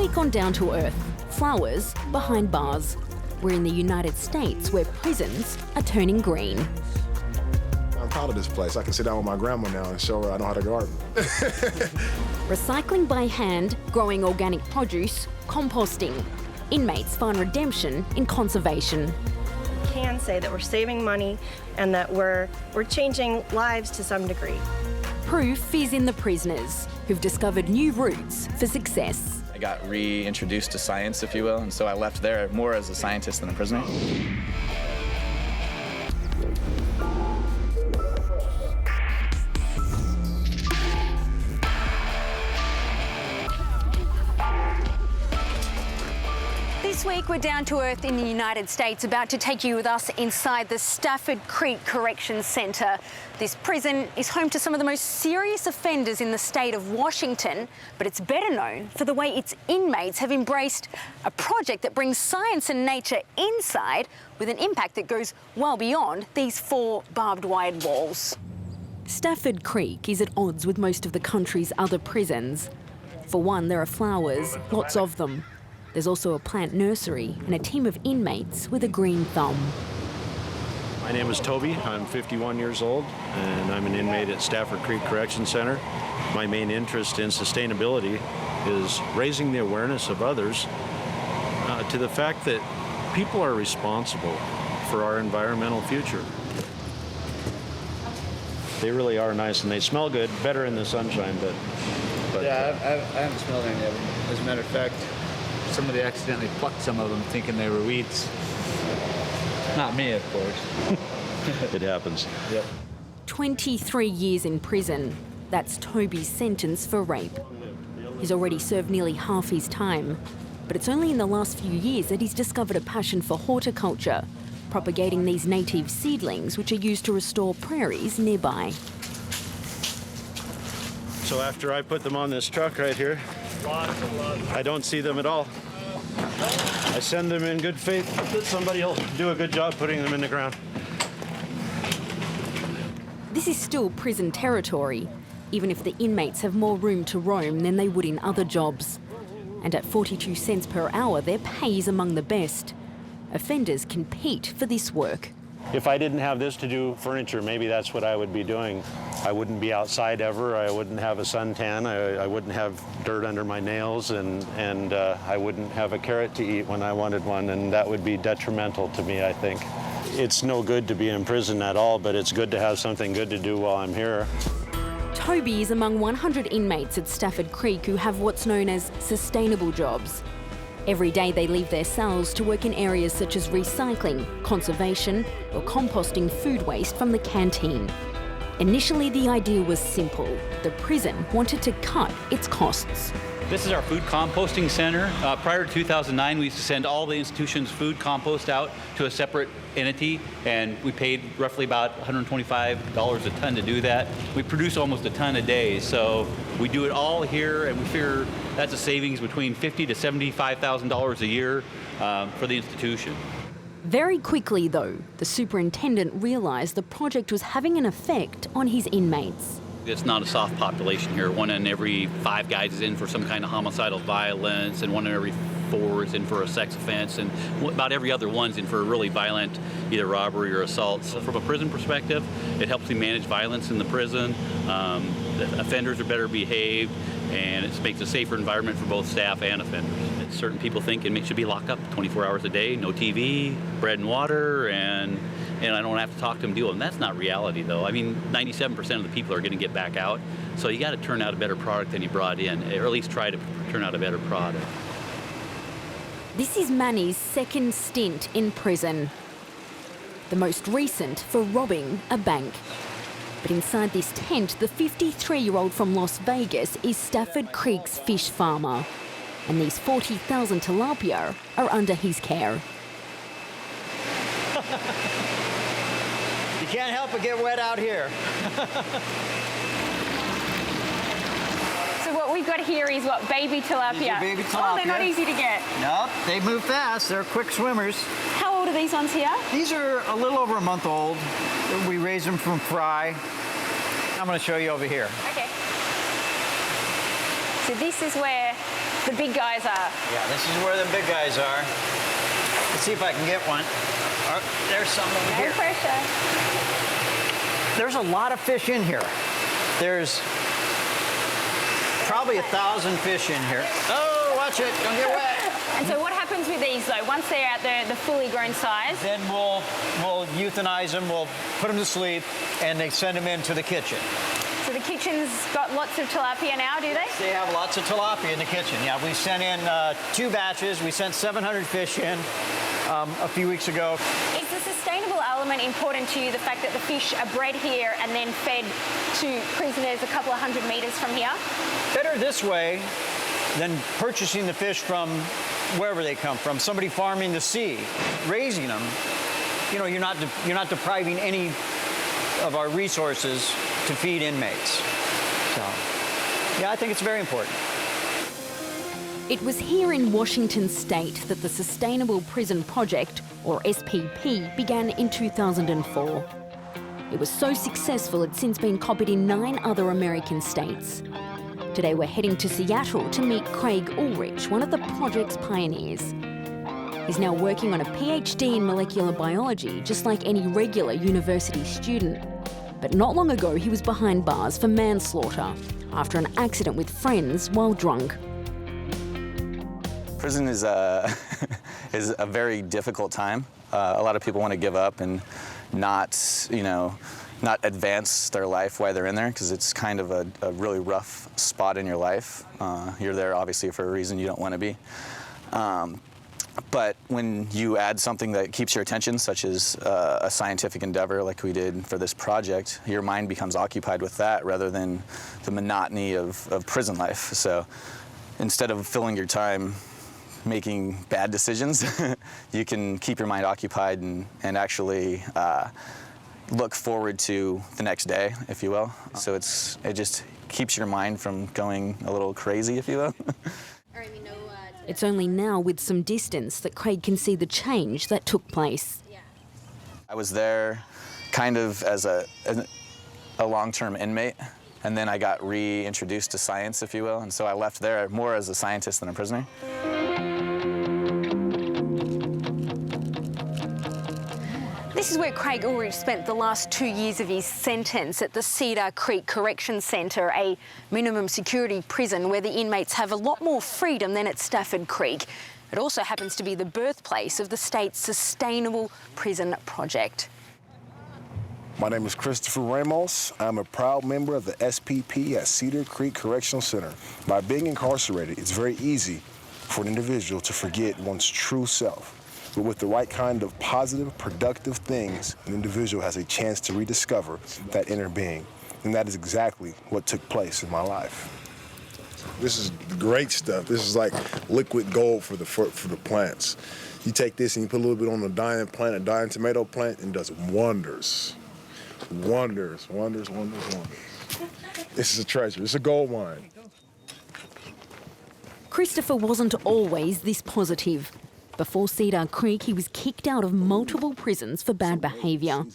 week on Down to Earth, flowers behind bars. We're in the United States where prisons are turning green. I'm proud of this place. I can sit down with my grandma now and show her I know how to garden. Recycling by hand, growing organic produce, composting. Inmates find redemption in conservation. Can say that we're saving money and that we're changing lives to some degree. Proof is in the prisoners, who've discovered new routes for success. I got reintroduced to science, if you will, and so I left there more as a scientist than a prisoner. This week we're down to earth in the United States, about to take you with us inside the Stafford Creek Corrections Centre. This prison is home to some of the most serious offenders in the state of Washington, but it's better known for the way its inmates have embraced a project that brings science and nature inside with an impact that goes well beyond these 4 barbed wire walls. Stafford Creek is at odds with most of the country's other prisons. For one, there are flowers, lots of them. There's also a plant nursery and a team of inmates with a green thumb. My name is Toby. I'm 51 years old, and I'm an inmate at Stafford Creek Correction Center. My main interest in sustainability is raising the awareness of others to the fact that people are responsible for our environmental future. They really are nice, and they smell good, better in the sunshine, but yeah, I haven't smelled any of them. As a matter of fact, somebody accidentally plucked some of them thinking they were weeds. Not me, of course. it happens. Yep. 23 years in prison. That's Toby's sentence for rape. He's already served nearly half his time, but it's only in the last few years that he's discovered a passion for horticulture, propagating these native seedlings which are used to restore prairies nearby. So after I put them on this truck right here, I don't see them at all. I send them in good faith that somebody will do a good job putting them in the ground. This is still prison territory, even if the inmates have more room to roam than they would in other jobs. And at 42 cents per hour, their pay is among the best. Offenders compete for this work. If I didn't have this to do furniture, maybe that's what I would be doing. I wouldn't be outside ever. I wouldn't have a suntan. I wouldn't have dirt under my nails, and I wouldn't have a carrot to eat when I wanted one, and that would be detrimental to me, I think. It's no good to be in prison at all, but it's good to have something good to do while I'm here. Toby is among 100 inmates at Stafford Creek who have what's known as sustainable jobs. Every day they leave their cells to work in areas such as recycling, conservation, or composting food waste from the canteen. Initially, the idea was simple. The prison wanted to cut its costs. This is our food composting center. Prior to 2009, we used to send all the institution's food compost out to a separate entity, and we paid roughly about $125 a ton to do that. We produce almost a ton a day, so we do it all here, and we figure that's a savings between $50,000 to $75,000 a year for the institution. Very quickly, though, the superintendent realised the project was having an effect on his inmates. It's not a soft population here. 1 in every 5 guys is in for some kind of homicidal violence, and 1 in every 4 is in for a sex offense, and about every other one's in for a really violent either robbery or assault. So from a prison perspective, it helps you manage violence in the prison. The offenders are better behaved, and it makes a safer environment for both staff and offenders. Certain people think inmates should be locked up 24 hours a day, no TV, bread and water, and I don't have to talk to them, deal with them. That's not reality, though. I mean, 97% of the people are going to get back out, so you got to turn out a better product than you brought in, or at least try to turn out a better product. This is Manny's second stint in prison, the most recent for robbing a bank. But inside this tent, the 53-year-old from Las Vegas is Stafford Creek's fish farmer, and these 40,000 tilapia are under his care. You can't help but get wet out here. So what we've got here is what, baby tilapia? These are baby tilapia. Oh, they're not easy to get. Nope, they move fast. They're quick swimmers. How old are these ones here? These are a little over a month old. We raise them from fry. I'm going to show you over here. Okay. So this is where the big guys are. Yeah, this is where the big guys are. Let's see if I can get one. Oh, there's some over No here. pressure. There's a lot of fish in here. There's probably 1,000 fish in here. Oh, watch it, don't get wet. And so what happens with these though? Once they're at the fully grown size? Then we'll euthanize them, we'll put them to sleep, and they send them into the kitchen. So the kitchen's got lots of tilapia now, do they? They have lots of tilapia in the kitchen. Yeah, we sent in 2 batches. We sent 700 fish in a few weeks ago. Is the sustainable element important to you, the fact that the fish are bred here and then fed to prisoners a couple of 100 meters from here? Better this way than purchasing the fish from wherever they come from, somebody farming the sea, raising them. You know, you're not depriving any of our resources to feed inmates. So, yeah, I think it's very important. It was here in Washington state that the Sustainable Prison Project, or SPP, began in 2004. It was so successful it's since been copied in 9 other American states. Today we're heading to Seattle to meet Craig Ulrich, one of the project's pioneers. He's now working on a PhD in molecular biology, just like any regular university student. But not long ago he was behind bars for manslaughter after an accident with friends while drunk. Prison is a very difficult time. A lot of people want to give up and not advance their life while they're in there, because it's kind of a really rough spot in your life. You're there obviously for a reason you don't want to be. But when you add something that keeps your attention, such as a scientific endeavor like we did for this project, your mind becomes occupied with that rather than the monotony of prison life. So instead of filling your time making bad decisions, you can keep your mind occupied and actually look forward to the next day, if you will. So it just keeps your mind from going a little crazy, if you will. It's only now, with some distance, that Craig can see the change that took place. I was there kind of as a long-term inmate, and then I got reintroduced to science, if you will, and so I left there more as a scientist than a prisoner. This is where Craig Ulrich spent the last 2 years of his sentence, at the Cedar Creek Correction Centre, a minimum security prison where the inmates have a lot more freedom than at Stafford Creek. It also happens to be the birthplace of the state's Sustainable Prison Project. My name is Christopher Ramos. I'm a proud member of the SPP at Cedar Creek Correctional Center. By being incarcerated, it's very easy for an individual to forget one's true self. But with the right kind of positive, productive things, an individual has a chance to rediscover that inner being. And that is exactly what took place in my life. This is great stuff. This is like liquid gold for the plants. You take this and you put a little bit on a dying plant, a dying tomato plant, and it does wonders. Wonders, wonders, wonders, wonders. This is a treasure. It's a gold mine. Christopher wasn't always this positive. Before Cedar Creek, he was kicked out of multiple prisons for bad behaviour.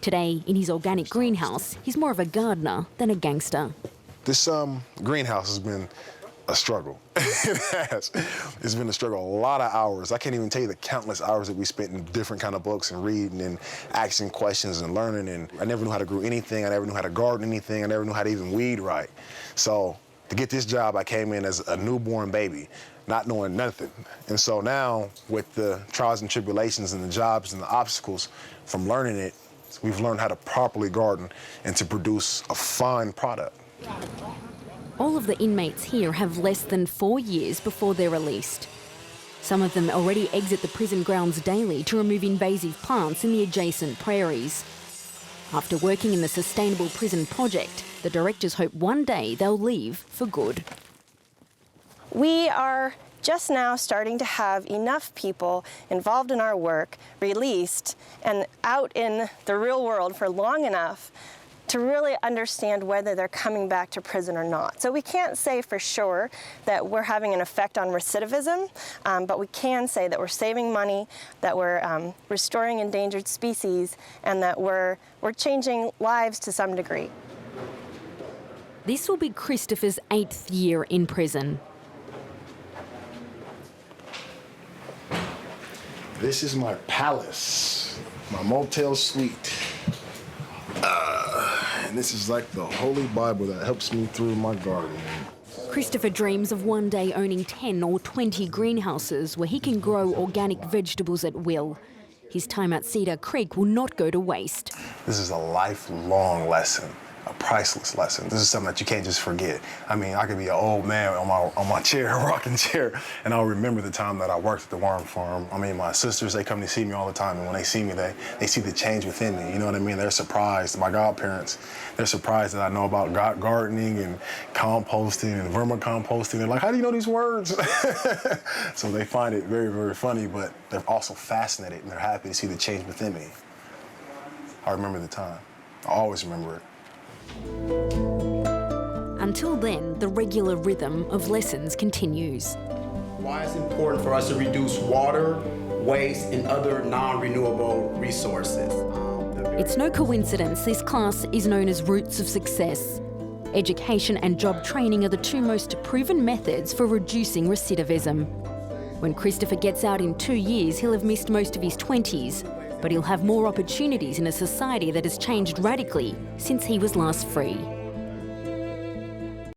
Today, in his organic greenhouse, he's more of a gardener than a gangster. This greenhouse has been a struggle. It has. It's been a struggle, a lot of hours. I can't even tell you the countless hours that we spent in different kind of books and reading and asking questions and learning. And I never knew how to grow anything. I never knew how to garden anything. I never knew how to even weed right. So to get this job, I came in as a newborn baby, not knowing nothing. And so now, with the trials and tribulations and the jobs and the obstacles from learning it, we've learned how to properly garden and to produce a fine product. All of the inmates here have less than 4 years before they're released. Some of them already exit the prison grounds daily to remove invasive plants in the adjacent prairies. After working in the Sustainable Prison Project, the directors hope one day they'll leave for good. We are just now starting to have enough people involved in our work, released, and out in the real world for long enough to really understand whether they're coming back to prison or not. So we can't say for sure that we're having an effect on recidivism, but we can say that we're saving money, that we're restoring endangered species, and that we're changing lives to some degree. This will be Christopher's 8th year in prison. This is my palace, my motel suite. And this is like the holy Bible that helps me through my garden. Christopher dreams of one day owning 10 or 20 greenhouses where he can grow organic vegetables at will. His time at Cedar Creek will not go to waste. This is a lifelong lesson, a priceless lesson. This is something that you can't just forget. I mean, I could be an old man on my chair, rocking chair, and I'll remember the time that I worked at the worm farm. I mean, my sisters, they come to see me all the time, and when they see me, they see the change within me. You know what I mean? They're surprised. My godparents, they're surprised that I know about gardening and composting and vermicomposting. They're like, how do you know these words? So they find it very, very funny, but they're also fascinated, and they're happy to see the change within me. I remember the time. I always remember it. Until then, the regular rhythm of lessons continues. Why it's important for us to reduce water, waste, and other non-renewable resources. It's no coincidence this class is known as Roots of Success. Education and job training are the two most proven methods for reducing recidivism. When Christopher gets out in 2 years, he'll have missed most of his 20s, but he'll have more opportunities in a society that has changed radically since he was last free.